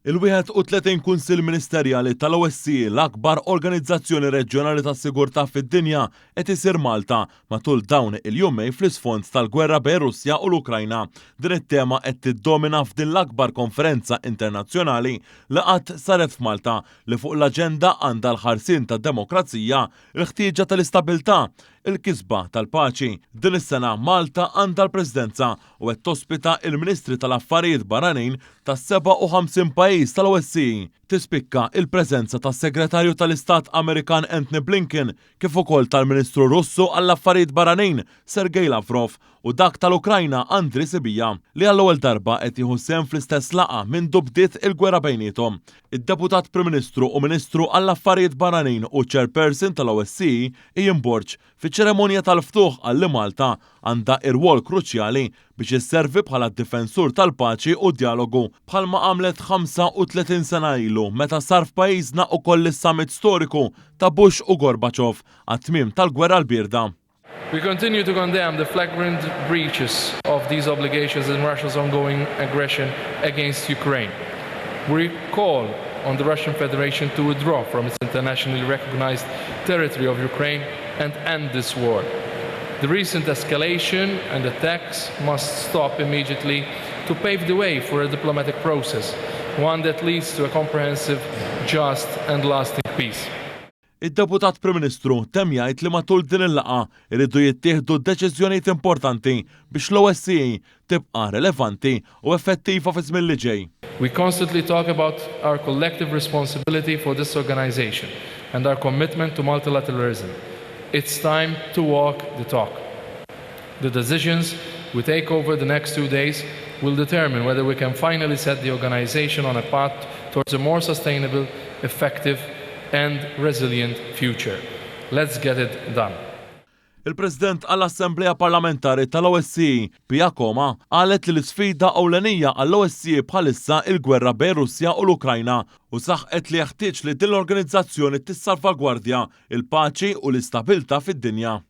Il-31 Kunsill Ministerjali tal-OSCE, l-akbar organizzazzjoni reġjonali tas-sigurtà fid-dinja, qed isir Malta matul dawn il-jumej fl-isfond tal-gwerra bejn Russja u l-Ukrajna. Din it-tema qed tiddomina f'din l-akbar konferenza internazzjonali li qatt saret f'Malta li fuq l-aġenda għandha l-ħarsien tad-demokrazija, il-ħtieġa tal-istabbiltà, il-kisba tal-paċi. Din is-sena Malta għandha l-Presidenza u qed tospita il-Ministri tal-Affarijiet Barranin tas-57 pajjiż tal-OSCE. Tispikka il-preżenza tas-Segretarju tal-Istat Amerikan Antony Blinken kif ukoll tal-Ministru Russu għall-Affarijiet Barranin Sergej Lavrov u dak tal-Ukrajna Andriy Sybiha li għall-ewwel darba qed jieħu sehem fl-istess laqgħa minn bdiet il-gwerra bejniethom. Id-Deputat Prim Ministru u Ministru għall-Affarijiet Barranin u Chairperson tal-OSCE Ian Burge fiċ-ċeremonja tal-ftuħ għal Malta għandha rwol kruċjali biex isservi bħala d-difensur tal-paċi u d-dialogu bħalma għamlet 35 sena ilu meta sar f'pajjiżna ukoll is-summit storiku ta' Bush u Gorbachev għat-tmiem tal-gwerra l-bierda. We continue to condemn the flagrant breaches of these obligations in Russia's ongoing aggression against Ukraine. We call on the Russian Federation to withdraw from its internationally recognized territory of Ukraine and end this war. The recent escalation and attacks must stop immediately to pave the way for a diplomatic process, one that leads to a comprehensive, just and lasting peace. Id-Deputat Prim Ministru temm jgħid li matul din il-laqgħa iridu jittieħdu deċiżjonijiet importanti biex l-OSCE tibqa' relevanti u effettiva fi żmien li ġej. We constantly talk about our collective responsibility for this organization and our commitment to multilateralism. It's time to walk the talk. The decisions we take over the next 2 days will determine whether we can finally set the organization on a path towards a more sustainable, effective and resilient future. Let's get it done. Il-President għall-Assembleja Parlamentari tal-OSCE, Pia Koma, qalet li l-isfida ewlenija għall-OSCE bħalissa il-gwerra bejn Russja u l-Ukrajna u saħqet li jeħtieġ li din l-organizzazzjoni tissalvagwardja il-paċi u l-istabilta fid-dinja.